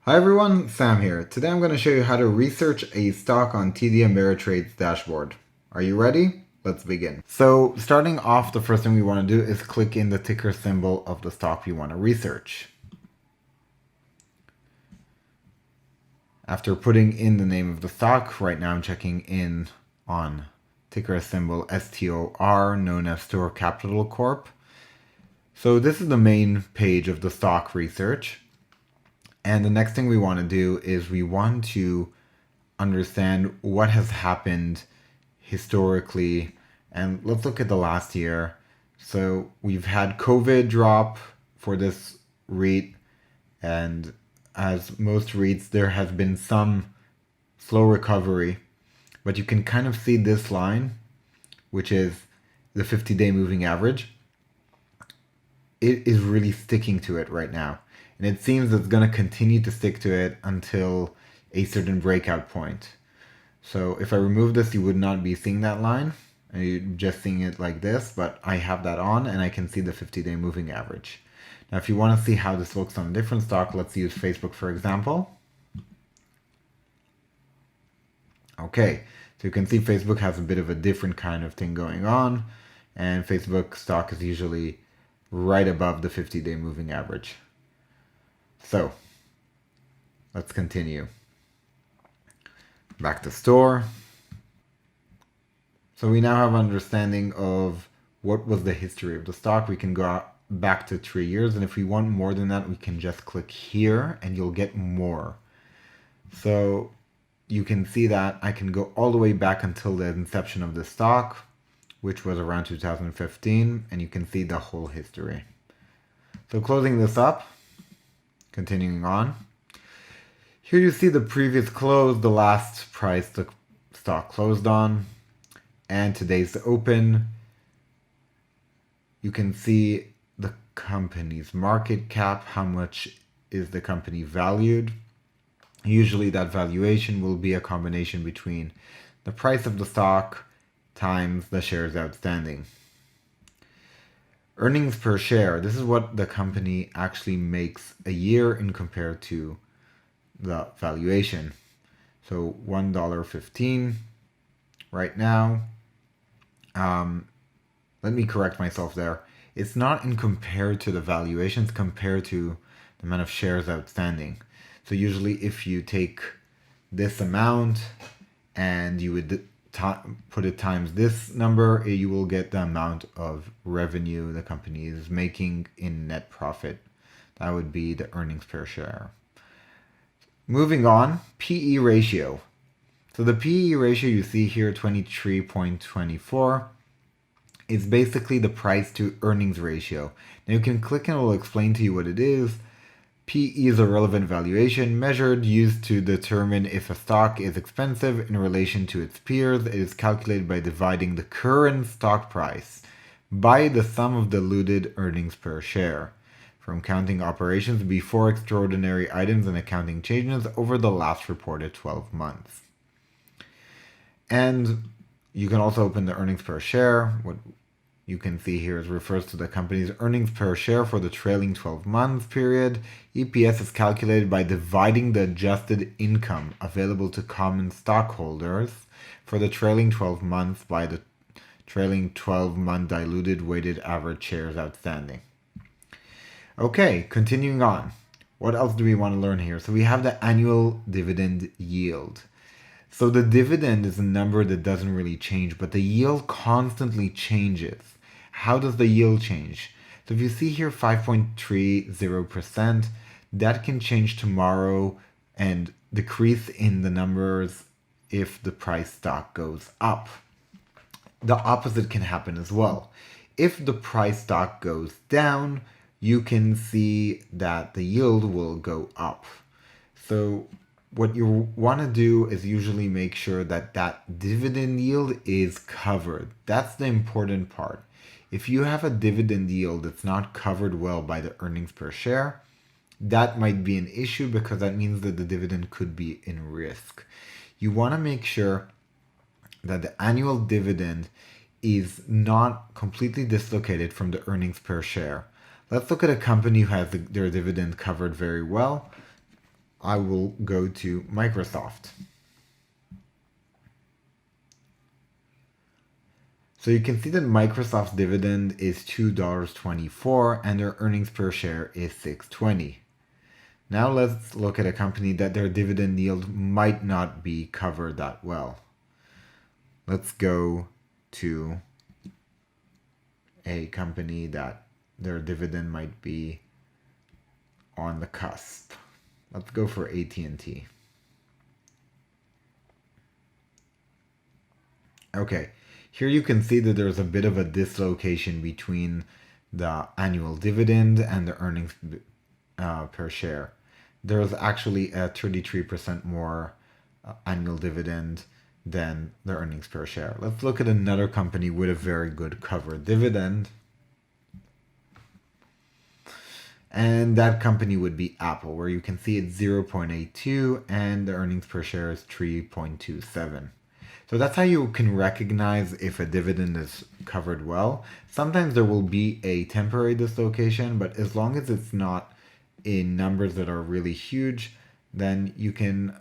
Hi everyone, Sam here. Today I'm going to show you how to research a stock on TD Ameritrade's dashboard. Are you ready? Let's begin. So starting off, the first thing we want to do is click in the ticker symbol of the stock we want to research. After putting in the name of the stock, right now I'm checking in on ticker symbol STOR, known as Store Capital Corp. So this is the main page of the stock research. And the next thing we want to do is we want to understand what has happened historically. And let's look at the last year. So we've had COVID drop for this REIT. And as most REITs, there has been some slow recovery. But you can kind of see this line, which is the 50-day moving average. It is really sticking to it right now. And it seems it's going to continue to stick to it until a certain breakout point. So if I remove this, you would not be seeing that line. You're just seeing it like this, but I have that on and I can see the 50-day moving average. Now, if you want to see how this looks on a different stock, let's use Facebook, for example. Okay, so you can see Facebook has a bit of a different kind of thing going on, and Facebook stock is usually right above the 50-day moving average. So let's continue. Back to store. So we now have an understanding of what was the history of the stock. We can go back to 3 years, and if we want more than that, we can just click here and you'll get more. So you can see that I can go all the way back until the inception of the stock, which was around 2015, and you can see the whole history. So closing this up, continuing on. Here you see the previous close, the last price the stock closed on, and today's open. You can see the company's market cap, how much is the company valued. Usually that valuation will be a combination between the price of the stock times the shares outstanding. Earnings per share, this is what the company actually makes a year in compared to the valuation. So $1.15 right now. Let me correct myself there. It's not in compared to the valuation, it's compared to the amount of shares outstanding. So usually if you take this amount and you would put it times this number, you will get the amount of revenue the company is making in net profit. That would be the earnings per share. Moving on, PE ratio. So the PE ratio you see here, 23.24, is basically the price to earnings ratio. Now you can click and it will explain to you what it is. PE is a relevant valuation used to determine if a stock is expensive in relation to its peers. It is calculated by dividing the current stock price by the sum of diluted earnings per share from counting operations before extraordinary items and accounting changes over the last reported 12 months. And you can also open the earnings per share. What you can see here is refers to the company's earnings per share for the trailing 12 months period. EPS is calculated by dividing the adjusted income available to common stockholders for the trailing 12 months by the trailing 12-month diluted weighted average shares outstanding. Okay, continuing on. What else do we want to learn here? So we have the annual dividend yield. So the dividend is a number that doesn't really change, but the yield constantly changes. How does the yield change? So if you see here 5.30%, that can change tomorrow and decrease in the numbers if the price stock goes up. The opposite can happen as well. If the price stock goes down, you can see that the yield will go up. So what you want to do is usually make sure that that dividend yield is covered. That's the important part. If you have a dividend yield that's not covered well by the earnings per share, that might be an issue because that means that the dividend could be in risk. You want to make sure that the annual dividend is not completely dislocated from the earnings per share. Let's look at a company who has their dividend covered very well. I will go to Microsoft. So you can see that Microsoft's dividend is $2.24 and their earnings per share is $6.20. Now let's look at a company that their dividend yield might not be covered that well. Let's go to a company that their dividend might be on the cusp. Let's go for AT&T. Okay, here you can see that there's a bit of a dislocation between the annual dividend and the earnings per share. There's actually a 33% more annual dividend than the earnings per share. Let's look at another company with a very good covered dividend. And that company would be Apple, where you can see it's 0.82 and the earnings per share is 3.27. So that's how you can recognize if a dividend is covered well. Sometimes there will be a temporary dislocation, but as long as it's not in numbers that are really huge, then you can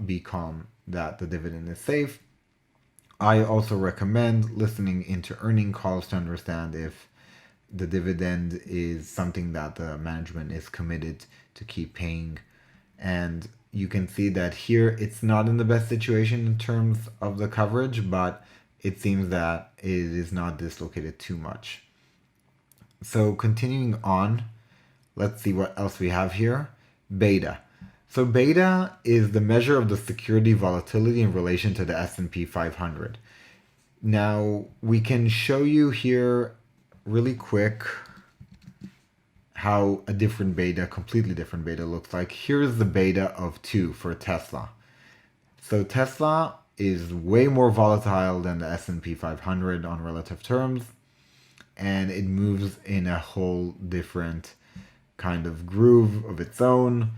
be calm that the dividend is safe. I also recommend listening into earning calls to understand if the dividend is something that the management is committed to keep paying. And you can see that here it's not in the best situation in terms of the coverage, but it seems that it is not dislocated too much. So continuing on, let's see what else we have here. Beta. So beta is the measure of the security volatility in relation to the S&P 500. Now we can show you here really quick how a different beta, completely different beta looks like. Here's the beta of 2 for Tesla. So Tesla is way more volatile than the S&P 500 on relative terms, and it moves in a whole different kind of groove of its own,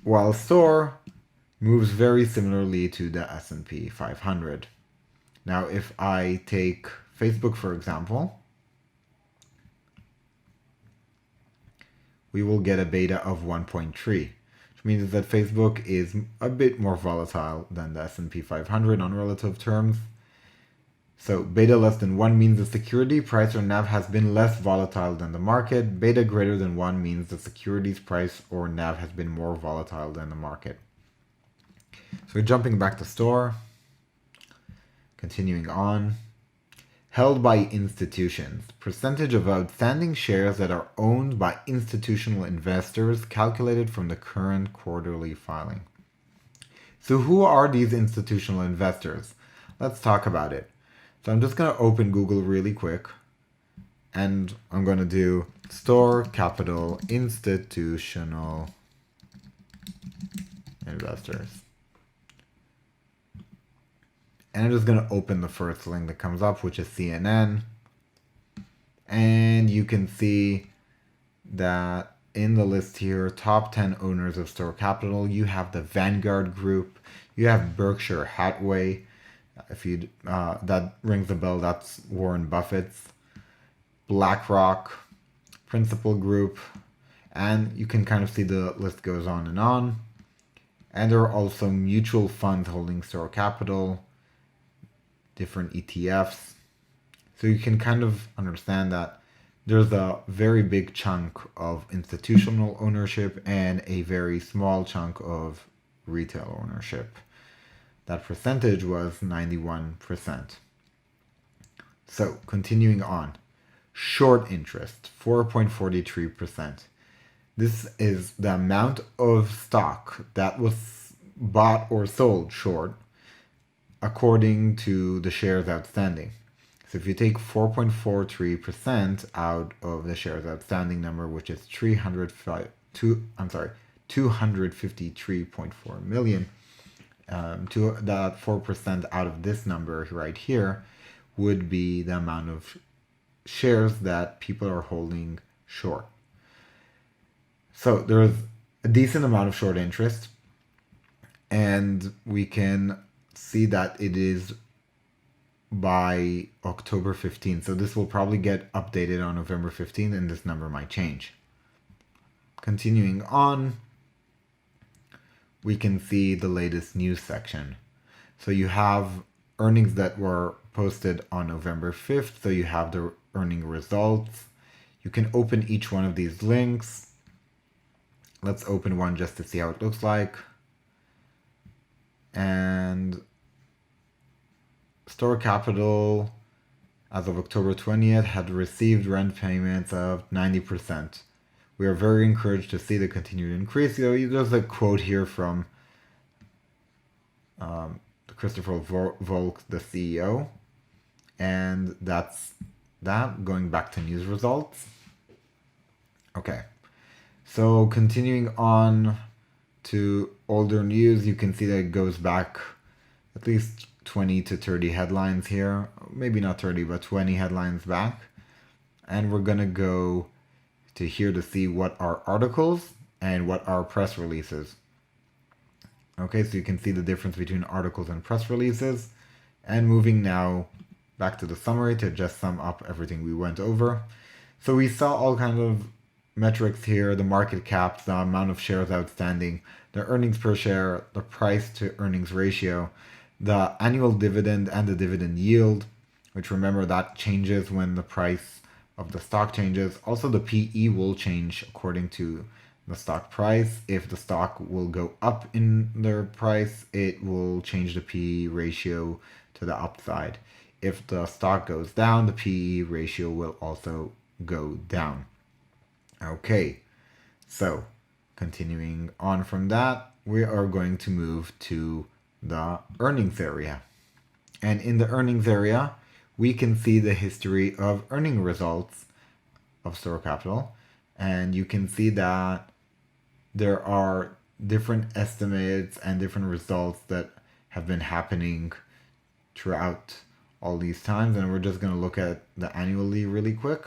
while SOAR moves very similarly to the S&P 500. Now, if I take Facebook, for example, we will get a beta of 1.3, which means that Facebook is a bit more volatile than the S&P 500 on relative terms. So beta less than 1 means the security price or NAV has been less volatile than the market. Beta greater than 1 means the security's price or NAV has been more volatile than the market. So jumping back to STORE, continuing on. Held by institutions. Percentage of outstanding shares that are owned by institutional investors calculated from the current quarterly filing. So who are these institutional investors? Let's talk about it. So I'm just going to open Google really quick, and I'm going to do STORE Capital Institutional Investors. And I'm just going to open the first link that comes up, which is CNN. And you can see that in the list here, top 10 owners of STORE Capital, you have the Vanguard Group, you have Berkshire Hathaway. If you that rings a bell, that's Warren Buffett's, BlackRock, Principal Group, and you can kind of see the list goes on. And there are also mutual funds holding STORE Capital, different ETFs. So you can kind of understand that there's a very big chunk of institutional ownership and a very small chunk of retail ownership. That percentage was 91%. So continuing on, short interest, 4.43%. This is the amount of stock that was bought or sold short according to the shares outstanding. So if you take 4.43% out of the shares outstanding number, which is 253.4 million, to that 4% out of this number right here would be the amount of shares that people are holding short. So there's a decent amount of short interest, and we can see that it is by October 15th. So this will probably get updated on November 15th, and this number might change. Continuing on, we can see the latest news section. So you have earnings that were posted on November 5th. So you have the earning results. You can open each one of these links. Let's open one just to see how it looks like. And Store Capital, as of October 20th, had received rent payments of 90%. We are very encouraged to see the continued increase. There's a quote here from Christopher Volk, the CEO. And that's that. Going back to news results. Okay. So continuing on to older news, you can see that it goes back at least 20 to 30 headlines here. Maybe not 30, but 20 headlines back. And we're going to go to here to see what are articles and what are press releases. Okay, so you can see the difference between articles and press releases. And moving now back to the summary to just sum up everything we went over. So we saw all kinds of metrics here: the market cap, the amount of shares outstanding, the earnings per share, the price to earnings ratio, the annual dividend and the dividend yield, which remember that changes when the price of the stock changes. Also the PE will change according to the stock price. If the stock will go up in their price, it will change the PE ratio to the upside. If the stock goes down, the PE ratio will also go down. Okay, so continuing on from that, we are going to move to the earnings area. And in the earnings area, we can see the history of earning results of Store Capital. And you can see that there are different estimates and different results that have been happening throughout all these times. And we're just going to look at the annually really quick.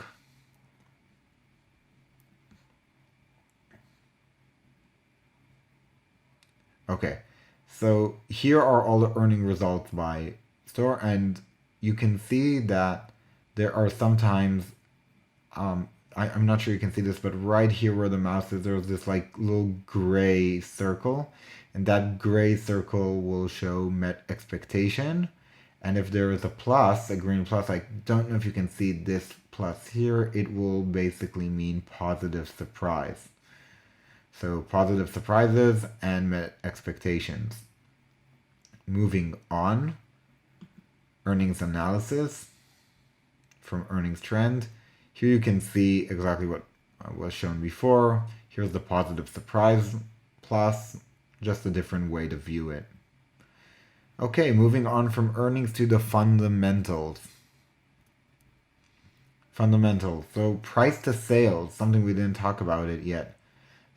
Okay, so here are all the earning results by store, and you can see that there are sometimes, I'm not sure you can see this, but right here where the mouse is, there's this like little gray circle, and that gray circle will show met expectation. And if there is a plus, a green plus, I don't know if you can see this plus here, it will basically mean positive surprise. So positive surprises and met expectations. Moving on, earnings analysis from earnings trend. Here you can see exactly what was shown before. Here's the positive surprise plus, just a different way to view it. Okay, moving on from earnings to the fundamentals. Fundamentals. So price to sales, something we didn't talk about it yet.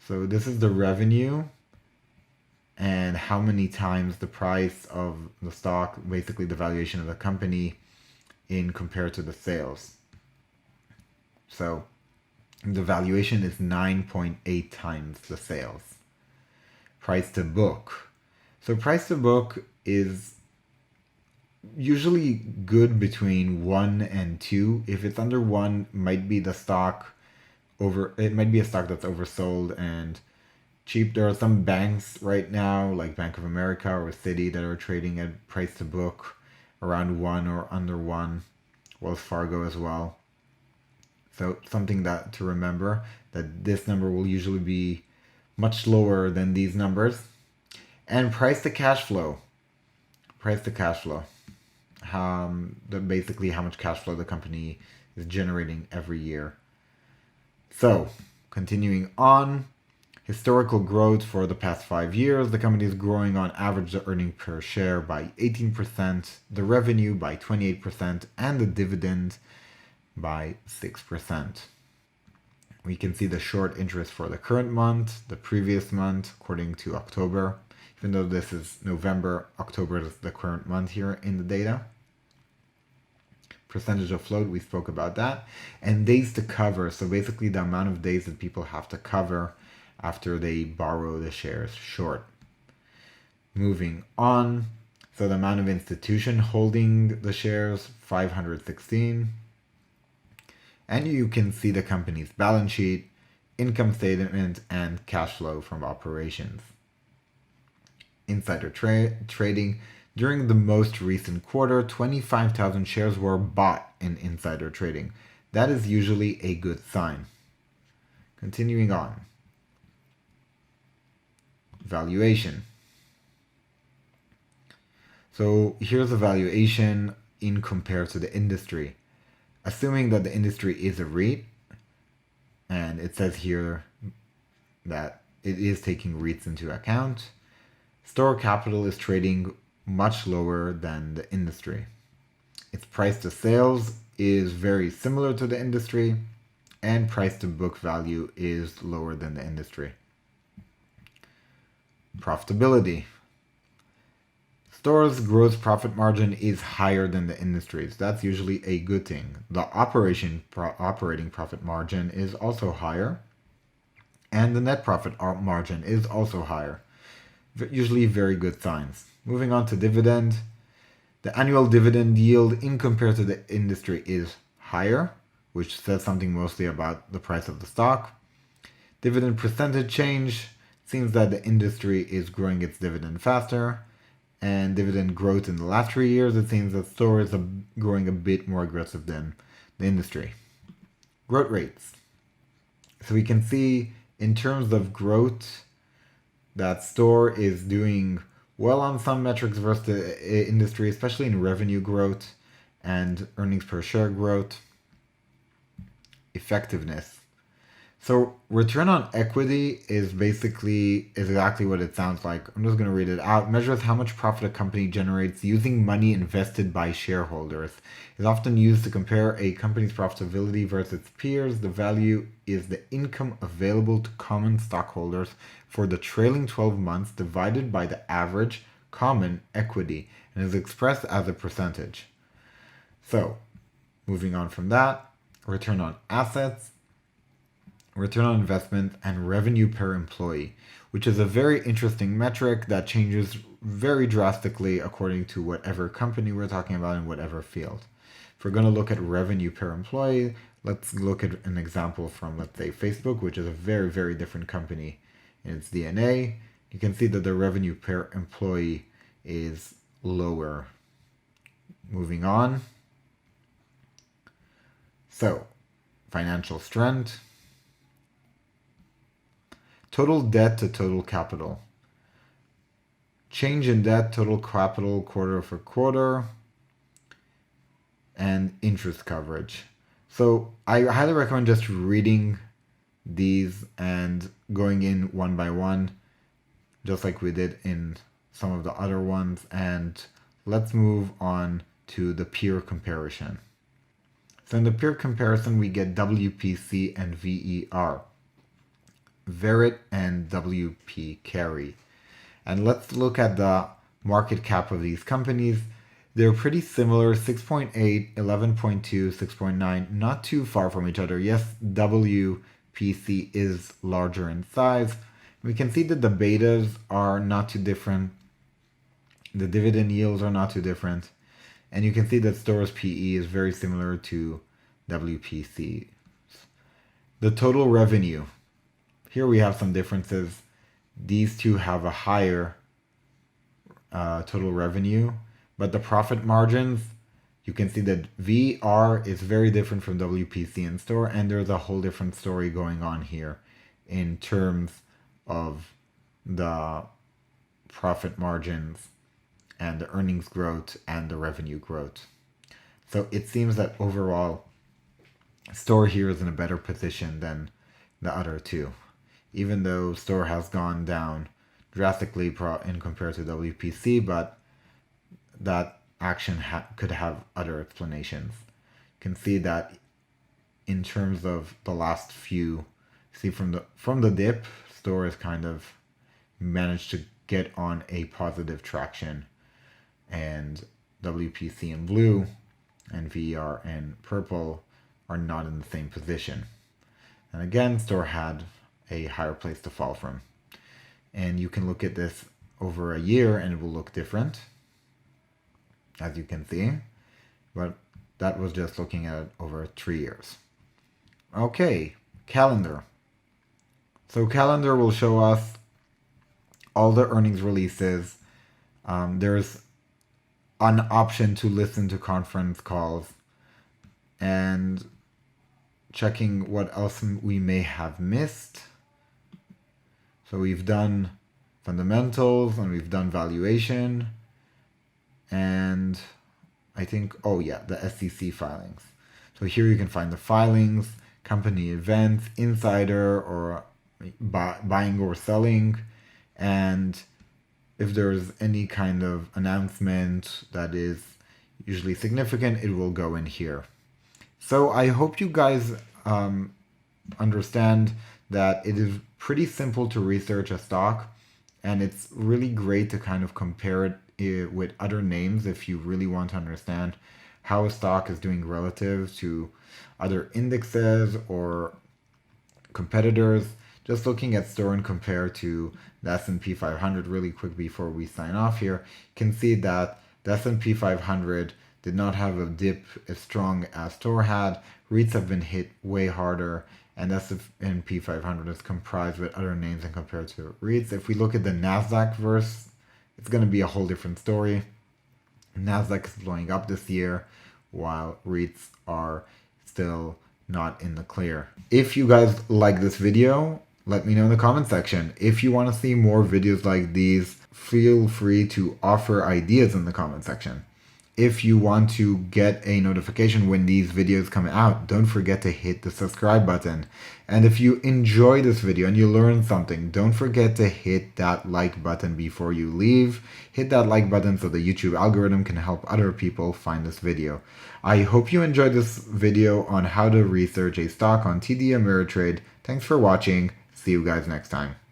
So this is the revenue and how many times the price of the stock, basically the valuation of the company, in compared to the sales. So the valuation is 9.8 times the sales. Price to book. So price to book is usually good between 1 and 2. If it's under 1, might be the stock it might be a stock that's oversold and cheap. There are some banks right now, like Bank of America or Citi, that are trading at price to book around 1 or under 1. Wells Fargo as well. So something that to remember, that this number will usually be much lower than these numbers. And price to cash flow. Price to cash flow. Basically how much cash flow the company is generating every year. So, continuing on, historical growth for the past 5 years. The company is growing on average the earnings per share by 18%, the revenue by 28%, and the dividend by 6%. We can see the short interest for the current month, the previous month, according to October. Even though this is November, October is the current month here in the data. Percentage of float, we spoke about that. And days to cover, so basically the amount of days that people have to cover after they borrow the shares short. Moving on, so the amount of institution holding the shares, 516. And you can see the company's balance sheet, income statement, and cash flow from operations. insider trading. During the most recent quarter, 25,000 shares were bought in insider trading. That is usually a good sign. Continuing on. Valuation. So here's a valuation in compared to the industry. Assuming that the industry is a REIT, and it says here that it is taking REITs into account, Store Capital is trading much lower than the industry. Its price to sales is very similar to the industry, and price to book value is lower than the industry. Profitability. Store's gross profit margin is higher than the industry's. That's usually a good thing. The operating profit margin is also higher, and the net profit margin is also higher. Usually very good signs. Moving on to dividend. The annual dividend yield in compared to the industry is higher, which says something mostly about the price of the stock. Dividend percentage change seems that the industry is growing its dividend faster, and dividend growth in the last 3 years, it seems that Store is growing a bit more aggressive than the industry. Growth rates. So we can see in terms of growth that Store is doing well on some metrics versus the industry, especially in revenue growth and earnings per share growth. Effectiveness. So return on equity is exactly what it sounds like. I'm just going to read it out. Measures how much profit a company generates using money invested by shareholders. Is often used to compare a company's profitability versus its peers. The value is the income available to common stockholders for the trailing 12 months divided by the average common equity and is expressed as a percentage. So, moving on from that, return on assets, return on investment, and revenue per employee, which is a very interesting metric that changes very drastically according to whatever company we're talking about in whatever field. If we're going to look at revenue per employee, let's look at an example from, let's say, Facebook, which is a very, very different company in its DNA. You can see that the revenue per employee is lower. Moving on. So, financial strength. Total debt to total capital. Change in debt, total capital quarter for quarter, and interest coverage. So I highly recommend just reading these and going in one by one, just like we did in some of the other ones. And let's move on to the peer comparison. So in the peer comparison, we get WPC and VER. Verit and WP Carry. And let's look at the market cap of these companies. They're pretty similar, 6.8, 11.2, 6.9, not too far from each other. Yes, WPC is larger in size. We can see that the betas are not too different. The dividend yields are not too different. And you can see that Store's PE is very similar to WPC. The total revenue. Here we have some differences. These two have a higher total revenue, but the profit margins, you can see that VR is very different from WPC and Store, and there's a whole different story going on here in terms of the profit margins and the earnings growth and the revenue growth. So it seems that overall, Store here is in a better position than the other two, even though Store has gone down drastically in compared to WPC, but that action could have other explanations. You can see that in terms of the last few, see from the dip, Store has kind of managed to get on a positive traction, and WPC in blue and VER in purple are not in the same position. And again, Store had a higher place to fall from. And you can look at this over a year and it will look different, as you can see. But that was just looking at it over 3 years. Okay, calendar. So calendar will show us all the earnings releases. There's an option to listen to conference calls, and checking what else we may have missed. So we've done fundamentals and we've done valuation, and I think, oh yeah, the SEC filings. So here you can find the filings, company events, insider or buying or selling, and if there's any kind of announcement that is usually significant, it will go in here. So I hope you guys understand that it is pretty simple to research a stock, and it's really great to kind of compare it with other names if you really want to understand how a stock is doing relative to other indexes or competitors. Just looking at store and compare to the S&P 500 really quick before we sign off here, you can see that the S&P 500 did not have a dip as strong as store had. REITs have been hit way harder, and S&P 500 is comprised with other names and compared to REITs. If we look at the Nasdaq verse, it's going to be a whole different story. Nasdaq is blowing up this year, while REITs are still not in the clear. If you guys like this video, let me know in the comment section. If you want to see more videos like these, feel free to offer ideas in the comment section. If you want to get a notification when these videos come out, don't forget to hit the subscribe button. And if you enjoy this video and you learn something, don't forget to hit that like button before you leave. Hit that like button so the YouTube algorithm can help other people find this video. I hope you enjoyed this video on how to research a stock on TD Ameritrade. Thanks for watching. See you guys next time.